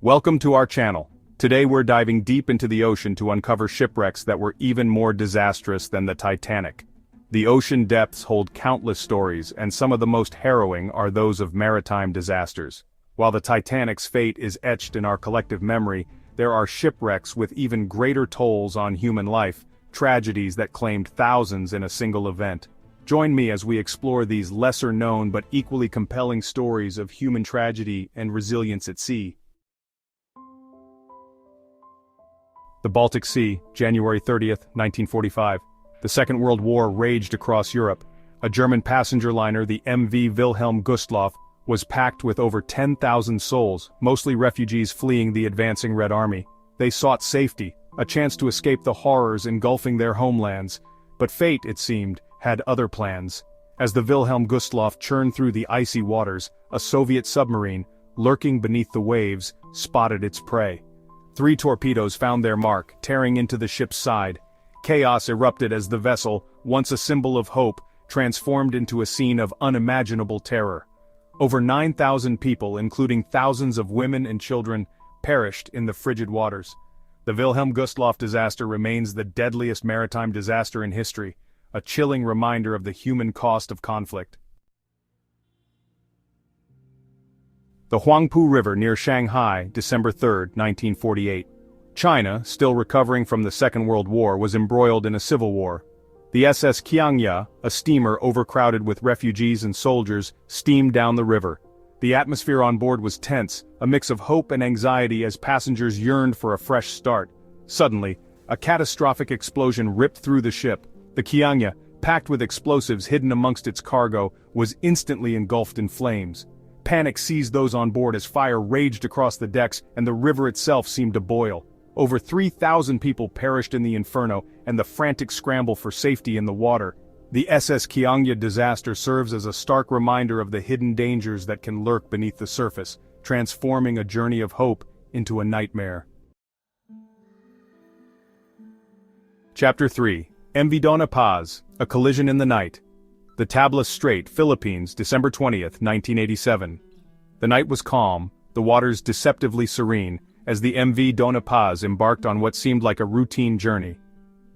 Welcome to our channel. Today we're diving deep into the ocean to uncover shipwrecks that were even more disastrous than the Titanic. The ocean depths hold countless stories, and some of the most harrowing are those of maritime disasters. While the Titanic's fate is etched in our collective memory, there are shipwrecks with even greater tolls on human life, tragedies that claimed thousands in a single event. Join me as we explore these lesser-known but equally compelling stories of human tragedy and resilience at sea. The Baltic Sea, January 30th, 1945. The Second World War raged across Europe. A German passenger liner, the MV Wilhelm Gustloff, was packed with over 10,000 souls, mostly refugees fleeing the advancing Red Army. They sought safety, a chance to escape the horrors engulfing their homelands. But fate, it seemed, had other plans. As the Wilhelm Gustloff churned through the icy waters, a Soviet submarine, lurking beneath the waves, spotted its prey. 3 torpedoes found their mark, tearing into the ship's side. Chaos erupted as the vessel, once a symbol of hope, transformed into a scene of unimaginable terror. Over 9,000 people, including thousands of women and children, perished in the frigid waters. The Wilhelm Gustloff disaster remains the deadliest maritime disaster in history, a chilling reminder of the human cost of conflict. The Huangpu River near Shanghai, December 3, 1948. China, still recovering from the Second World War, was embroiled in a civil war. The SS Kiangya, a steamer overcrowded with refugees and soldiers, steamed down the river. The atmosphere on board was tense, a mix of hope and anxiety as passengers yearned for a fresh start. Suddenly, a catastrophic explosion ripped through the ship. The Kiangya, packed with explosives hidden amongst its cargo, was instantly engulfed in flames. Panic seized those on board as fire raged across the decks and the river itself seemed to boil. Over 3,000 people perished in the inferno and the frantic scramble for safety in the water. The SS Kiangya disaster serves as a stark reminder of the hidden dangers that can lurk beneath the surface, transforming a journey of hope into a nightmare. Chapter 3. MV Doña Paz, A Collision in the Night. The Tablas Strait, Philippines, December 20th, 1987. The night was calm, the waters deceptively serene, as the MV Doña Paz embarked on what seemed like a routine journey.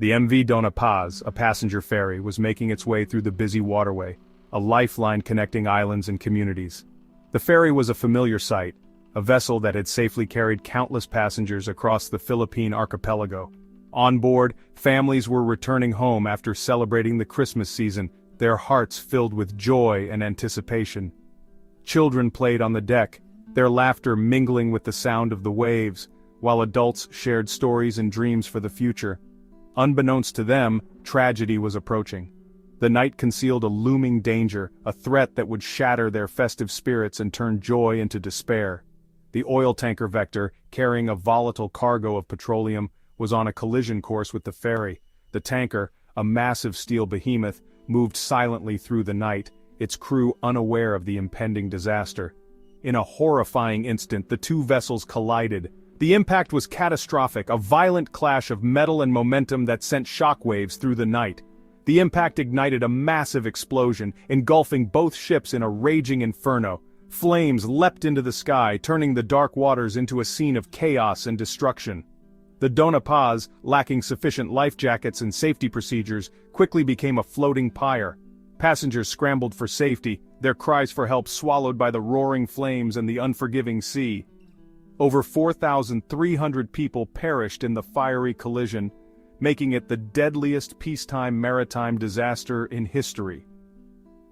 The MV Doña Paz, a passenger ferry, was making its way through the busy waterway, a lifeline connecting islands and communities. The ferry was a familiar sight, a vessel that had safely carried countless passengers across the Philippine archipelago. On board, families were returning home after celebrating the Christmas season, their hearts filled with joy and anticipation. Children played on the deck, their laughter mingling with the sound of the waves, while adults shared stories and dreams for the future. Unbeknownst to them, tragedy was approaching. The night concealed a looming danger, a threat that would shatter their festive spirits and turn joy into despair. The oil tanker Vector, carrying a volatile cargo of petroleum, was on a collision course with the ferry. The tanker, a massive steel behemoth, moved silently through the night, its crew unaware of the impending disaster. In a horrifying instant, the two vessels collided. The impact was catastrophic, a violent clash of metal and momentum that sent shockwaves through the night. The impact ignited a massive explosion, engulfing both ships in a raging inferno. Flames leapt into the sky, turning the dark waters into a scene of chaos and destruction. The Doña Paz, lacking sufficient life jackets and safety procedures, quickly became a floating pyre. Passengers scrambled for safety, their cries for help swallowed by the roaring flames and the unforgiving sea. Over 4,300 people perished in the fiery collision, making it the deadliest peacetime maritime disaster in history.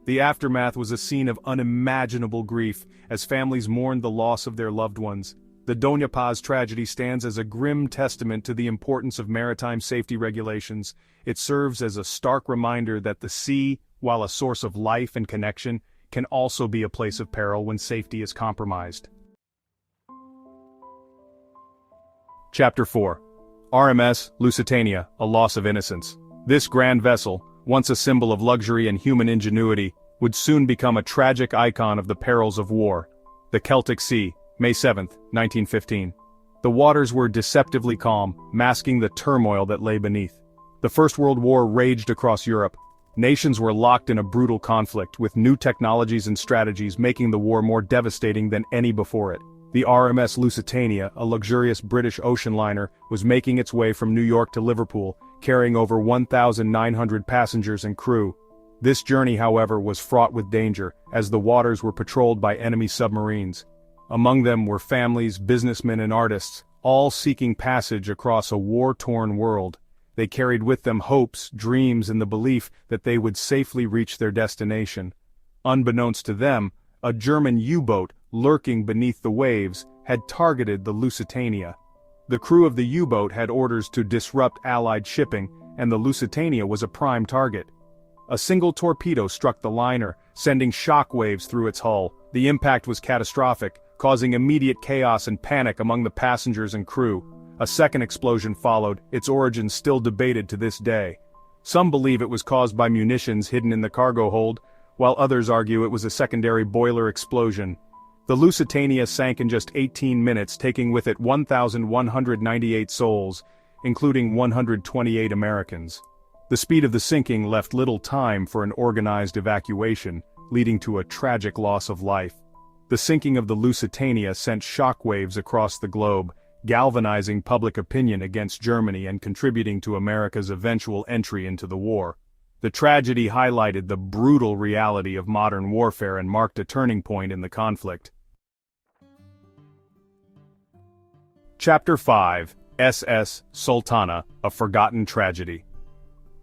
The aftermath was a scene of unimaginable grief, as families mourned the loss of their loved ones. The Doña Paz tragedy stands as a grim testament to the importance of maritime safety regulations. It serves as a stark reminder that the sea, while a source of life and connection, can also be a place of peril when safety is compromised. Chapter 4. RMS Lusitania, A Loss of Innocence. This grand vessel, once a symbol of luxury and human ingenuity, would soon become a tragic icon of the perils of war. The Celtic Sea, May 7, 1915. The waters were deceptively calm, masking the turmoil that lay beneath. The First World War raged across Europe. Nations were locked in a brutal conflict, with new technologies and strategies making the war more devastating than any before it. The RMS Lusitania, a luxurious British ocean liner, was making its way from New York to Liverpool, carrying over 1,900 passengers and crew. This journey, however, was fraught with danger, as the waters were patrolled by enemy submarines. Among them were families, businessmen and artists, all seeking passage across a war-torn world. They carried with them hopes, dreams and the belief that they would safely reach their destination. Unbeknownst to them, a German U-boat, lurking beneath the waves, had targeted the Lusitania. The crew of the U-boat had orders to disrupt Allied shipping, and the Lusitania was a prime target. A single torpedo struck the liner, sending shockwaves through its hull. The impact was catastrophic, causing immediate chaos and panic among the passengers and crew. A second explosion followed, its origins still debated to this day. Some believe it was caused by munitions hidden in the cargo hold, while others argue it was a secondary boiler explosion. The Lusitania sank in just 18 minutes, taking with it 1,198 souls, including 128 Americans. The speed of the sinking left little time for an organized evacuation, leading to a tragic loss of life. The sinking of the Lusitania sent shockwaves across the globe, galvanizing public opinion against Germany and contributing to America's eventual entry into the war. The tragedy highlighted the brutal reality of modern warfare and marked a turning point in the conflict. Chapter 5: SS Sultana, a Forgotten Tragedy.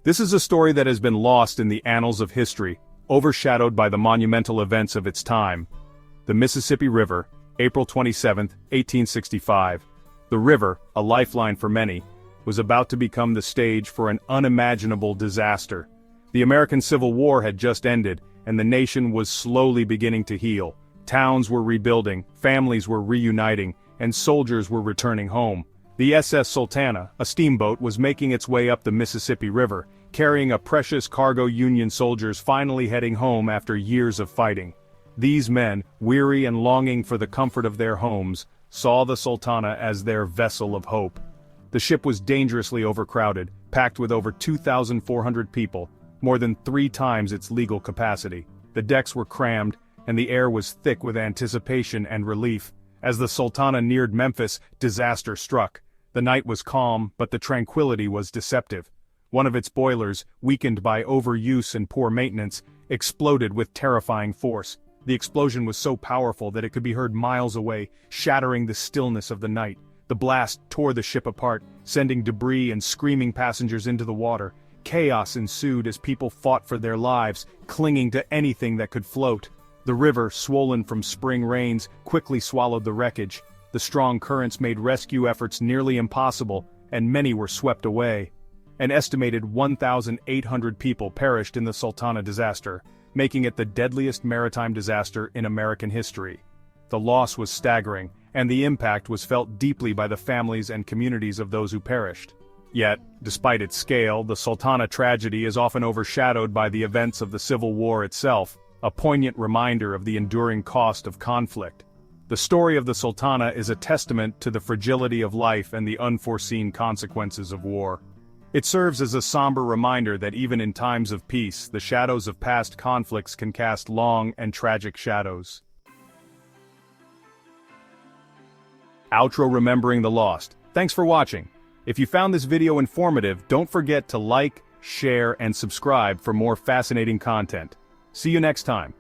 This is a story that has been lost in the annals of history, overshadowed by the monumental events of its time. The Mississippi River, April 27, 1865. The river, a lifeline for many, was about to become the stage for an unimaginable disaster. The American Civil War had just ended, and the nation was slowly beginning to heal. Towns were rebuilding, families were reuniting, and soldiers were returning home. The SS Sultana, a steamboat, was making its way up the Mississippi River, carrying a precious cargo Union soldiers finally heading home after years of fighting. These men, weary and longing for the comfort of their homes, saw the Sultana as their vessel of hope. The ship was dangerously overcrowded, packed with over 2,400 people, more than 3 times its legal capacity. The decks were crammed, and the air was thick with anticipation and relief. As the Sultana neared Memphis, disaster struck. The night was calm, but the tranquility was deceptive. One of its boilers, weakened by overuse and poor maintenance, exploded with terrifying force. The explosion was so powerful that it could be heard miles away, shattering the stillness of the night. The blast tore the ship apart, sending debris and screaming passengers into the water. Chaos ensued as people fought for their lives, clinging to anything that could float. The river, swollen from spring rains, quickly swallowed the wreckage. The strong currents made rescue efforts nearly impossible, and many were swept away. An estimated 1,800 people perished in the Sultana disaster, making it the deadliest maritime disaster in American history. The loss was staggering, and the impact was felt deeply by the families and communities of those who perished. Yet, despite its scale, the Sultana tragedy is often overshadowed by the events of the Civil War itself, a poignant reminder of the enduring cost of conflict. The story of the Sultana is a testament to the fragility of life and the unforeseen consequences of war. It serves as a somber reminder that even in times of peace, the shadows of past conflicts can cast long and tragic shadows. Outro: Remembering the Lost. Thanks for watching. If you found this video informative, don't forget to like, share, and subscribe for more fascinating content. See you next time.